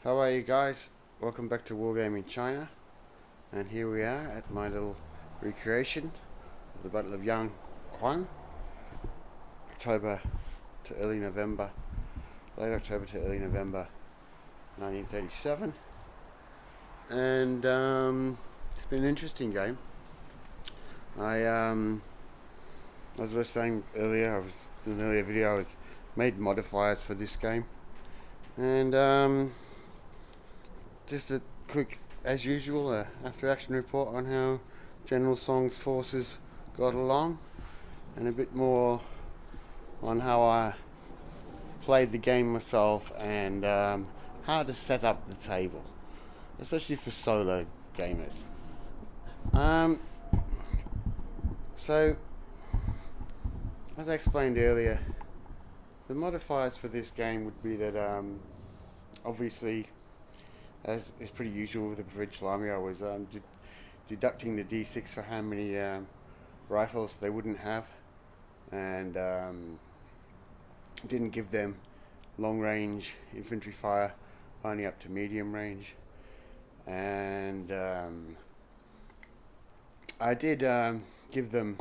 How are you guys? Welcome back to Wargaming China, and here we are at my little recreation of the Battle of Yanggquan, October to early November, late October to early November 1937, and it's been an interesting game. As I was saying earlier, in an earlier video, I made modifiers for this game, and just a quick, as usual, after-action report on how General Song's forces got along, and a bit more on how I played the game myself and how to set up the table, especially for solo gamers. So, as I explained earlier, the modifiers for this game would be that obviously, as is pretty usual with the provincial army, I was deducting the D6 for how many rifles they wouldn't have, and didn't give them long range infantry fire, only up to medium range. And I did give them,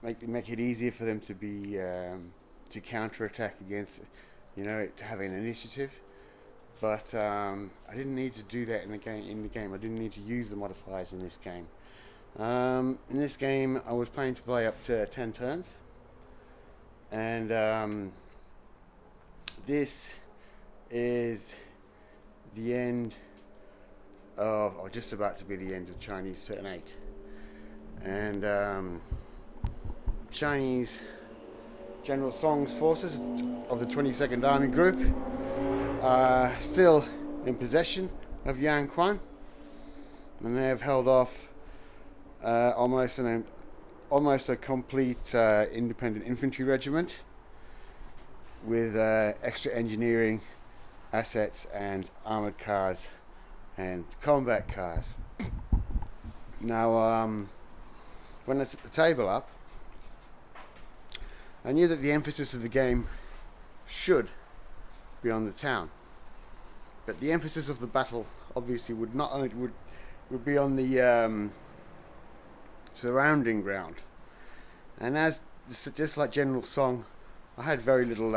make it easier for them to be to counter attack against, to having an initiative. But I didn't need to do that in the game. I didn't need to use the modifiers in this game. In this game, I was planning to play up to 10 turns, and this is the end of, or just about to be the end of Chinese turn 8. And Chinese General Song's forces of the 22nd Army Group are still in possession of Yanggquan, and they have held off almost a complete independent infantry regiment with extra engineering assets and armored cars and combat cars. Now, when I set the table up, I knew that the emphasis of the game should be on the town, but the emphasis of the battle obviously would not only would be on the surrounding ground. And as just like General Song, I had very little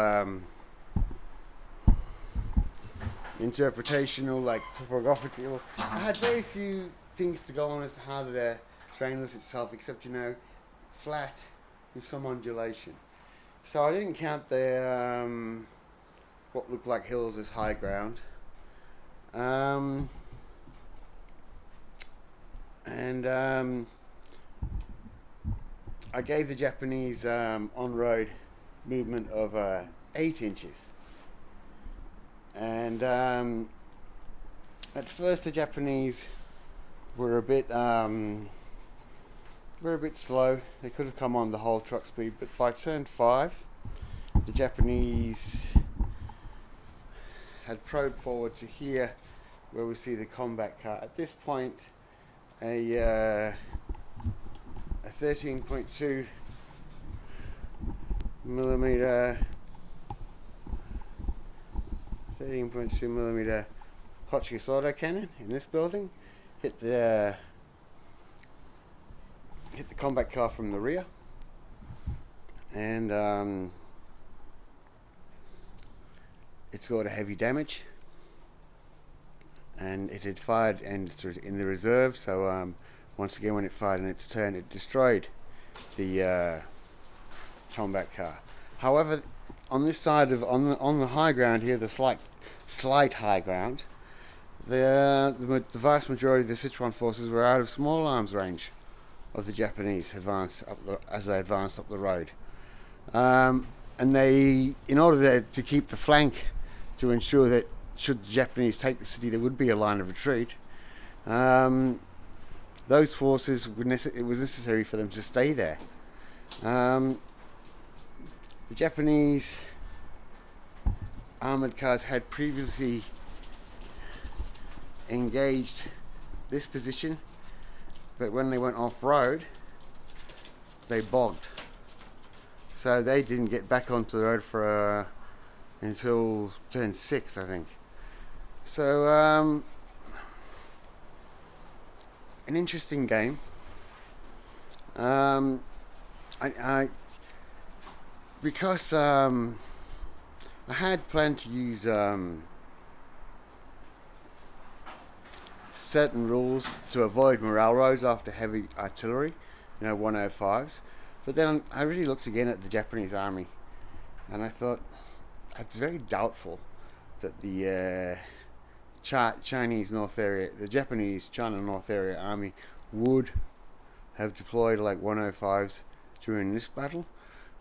interpretational, like topographical. I had very few things to go on as to how the terrain looks itself, except flat with some undulation. So I didn't count the what looked like hills as high ground. I gave the Japanese on-road movement of 8 inches. And at first the Japanese were a bit slow. They could have come on the whole truck speed, but by turn 5, the Japanese had probed forward to here, where we see the combat car. At this point, a 13.2 millimeter Hotchkiss autocannon in this building hit the combat car from the rear, and it scored a heavy damage, and it had fired and it's in the reserve, so once again when it fired in its turn, it destroyed the combat car. However, on this side of on the high ground here, the slight high ground, the vast majority of the Sichuan forces were out of small arms range of the Japanese as they advanced up the road, and they, in order to keep the flank, to ensure that should the Japanese take the city, there would be a line of retreat. Those forces it was necessary for them to stay there. The Japanese armored cars had previously engaged this position, but when they went off-road, they bogged. So they didn't get back onto the road for until turn 6, I think. So an interesting game. I because I had planned to use certain rules to avoid morale rolls after heavy artillery, 105s. But then I really looked again at the Japanese army, and I thought it's very doubtful that the Chinese North area, the Japanese China North area army would have deployed like 105s during this battle.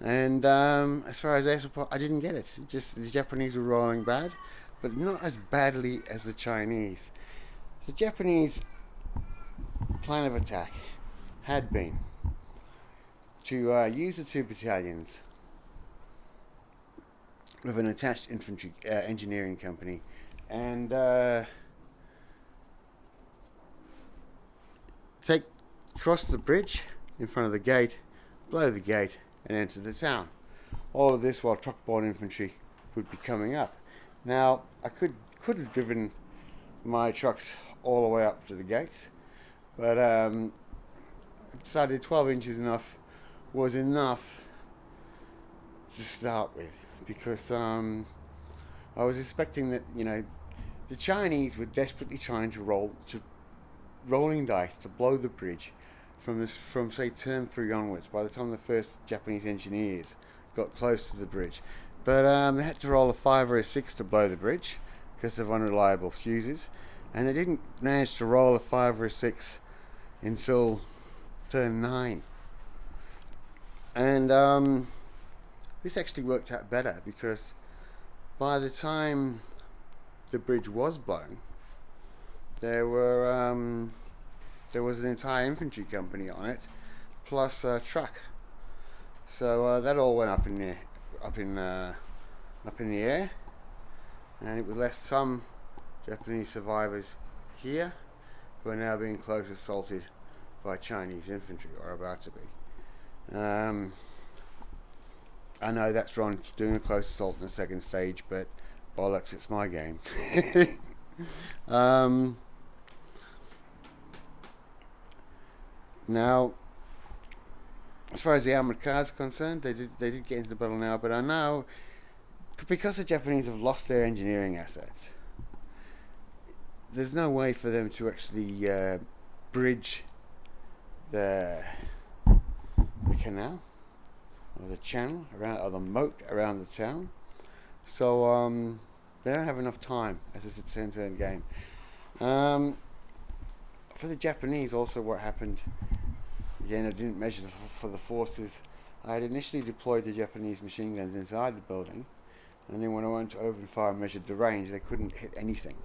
And as far as air support, I didn't get it. Just the Japanese were rolling bad, but not as badly as the Chinese. The Japanese plan of attack had been to use the two battalions with an attached infantry engineering company and cross the bridge in front of the gate, blow the gate, and enter the town. All of this while truck-borne infantry would be coming up. Now, I could have driven my trucks all the way up to the gates, but I decided 12 inches was enough to start with, because I was expecting that the Chinese were desperately trying to rolling dice to blow the bridge from say turn 3 onwards, by the time the first Japanese engineers got close to the bridge. But they had to roll a 5 or a 6 to blow the bridge because of unreliable fuses, and they didn't manage to roll a 5 or a 6 until turn 9. And this actually worked out better, because by the time the bridge was blown, there was an entire infantry company on it, plus a truck. So that all went up in the air, and it was left some Japanese survivors here, who are now being close assaulted by Chinese infantry, or about to be. I know that's wrong, doing a close assault in the second stage, but bollocks, it's my game. Now, as far as the armoured cars are concerned, they did get into the battle now, but I know, because the Japanese have lost their engineering assets, there's no way for them to actually bridge the canal, or the channel, or the moat around the town. So they don't have enough time, as it's a 10-turn game. For the Japanese, also, what happened, again, I didn't measure for the forces. I had initially deployed the Japanese machine guns inside the building, and then when I went to open fire and measured the range, they couldn't hit anything.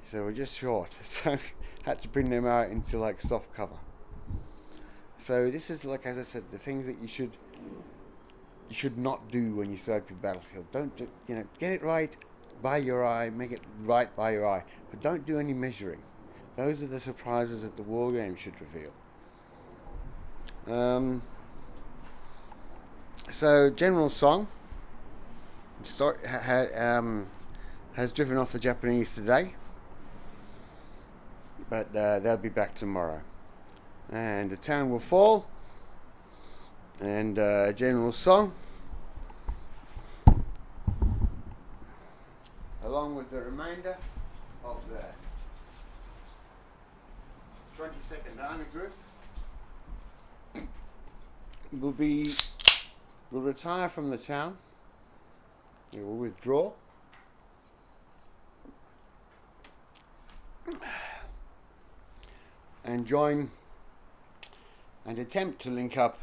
So we're just short, so had to bring them out into like soft cover. So this is, like, as I said, the things that you should not do when you set up your battlefield. Don't get it right by your eye, make it right by your eye, but don't do any measuring. Those are the surprises that the war game should reveal. So General Song has driven off the Japanese today, but they'll be back tomorrow, and the town will fall, and General Song, along with the remainder of the 22nd Army Group, will retire from the town. He will withdraw, and join and attempt to link up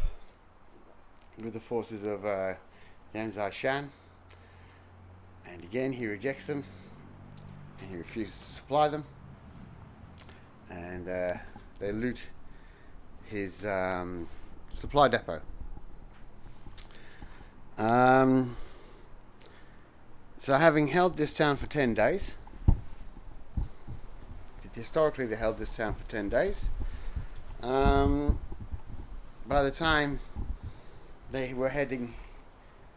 with the forces of Yanggquan. And again, he rejects them, and he refuses to supply them, and they loot his supply depot. So having held this town for 10 days, historically they held this town for 10 days, by the time they were heading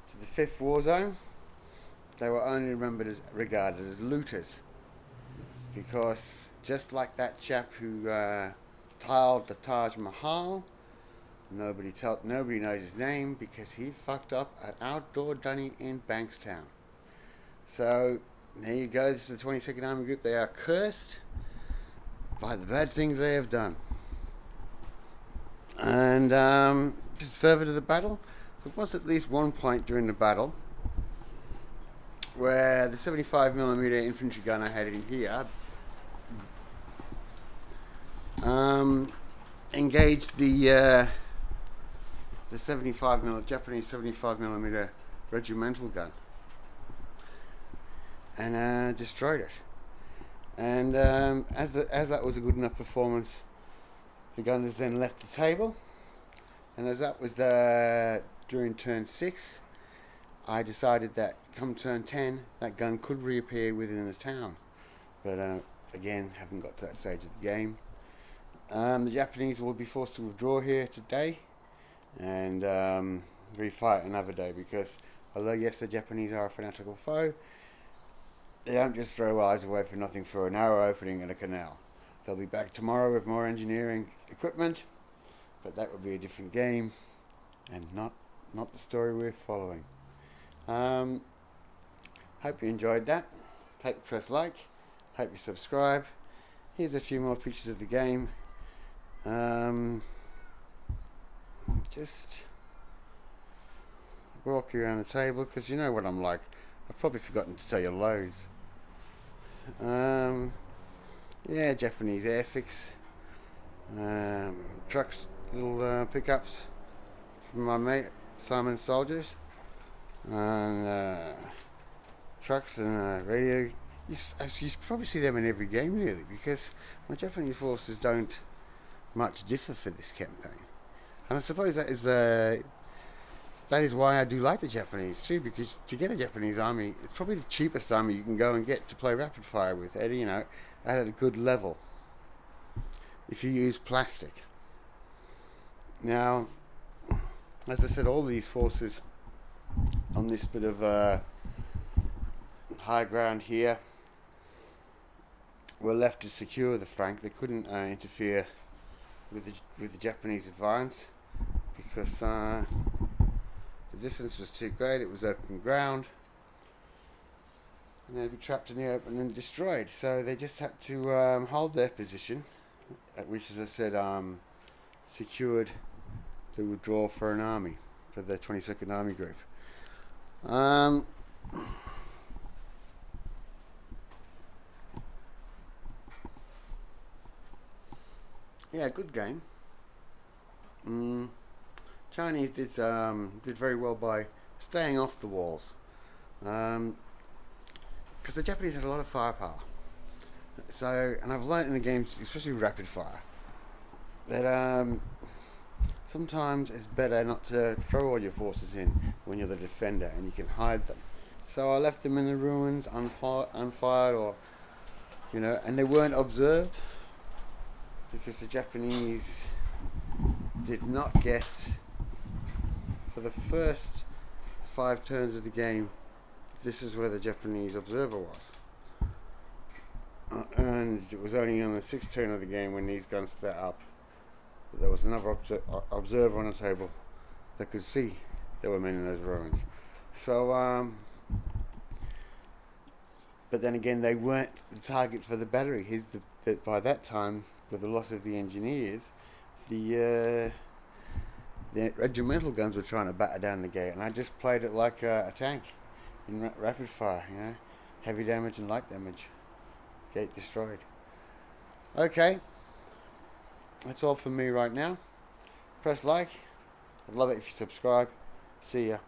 to the 5th war zone, they were only regarded as looters because just like that chap who tiled the Taj Mahal, nobody knows his name because he fucked up an outdoor dunny in Bankstown. So there you go. This is the 22nd Army Group. They are cursed by the bad things they have done. And just further to the battle, there was at least one point during the battle where the 75mm infantry gun I had in here engaged the Japanese 75mm regimental gun and destroyed it. And as that was a good enough performance, the gunners then left the table, and as that was during turn 6, I decided that come turn 10 that gun could reappear within the town, but again, haven't got to that stage of the game. The Japanese will be forced to withdraw here today and refight another day, because although yes, the Japanese are a fanatical foe, they don't just throw eyes away for nothing for a narrow opening in a canal. They'll be back tomorrow with more engineering equipment, but that will be a different game and not the story we're following. Hope you enjoyed that. Press like. Hope you subscribe. Here's a few more pictures of the game. Just walk you around the table, because you know what I'm like. I've probably forgotten to tell you loads. Yeah, Japanese airfix. Trucks, little pickups from my mate Simon Soldiers. And trucks and radio. You probably see them in every game really, because my Japanese forces don't much differ for this campaign. And I suppose that is why I do like the Japanese too, because to get a Japanese army, it's probably the cheapest army you can go and get to play rapid fire with, at a good level, if you use plastic. Now, as I said, all these forces on this bit of high ground here were left to secure the flank. They couldn't interfere with the Japanese advance, because the distance was too great. It was open ground, and they'd be trapped in the open and destroyed. So they just had to hold their position, which, as I said, secured the withdrawal for an army, for the 22nd Army Group. Yeah, good game. Chinese did very well by staying off the walls, because the Japanese had a lot of firepower. So, and I've learned in the games, especially rapid fire, that sometimes it's better not to throw all your forces in when you're the defender and you can hide them. So I left them in the ruins, unfired, or and they weren't observed, because the Japanese did not get, for the first 5 turns of the game, this is where the Japanese observer was, and it was only on the 6th turn of the game, when these guns set up, that there was another observer on the table that could see there were men in those ruins. So but then again, they weren't the target for the battery. By that time, with the loss of the engineers, the regimental guns were trying to batter down the gate, and I just played it like a tank in rapid fire, heavy damage and light damage. Gate destroyed. Okay, that's all from me right now. Press like. I'd love it if you subscribe. See ya.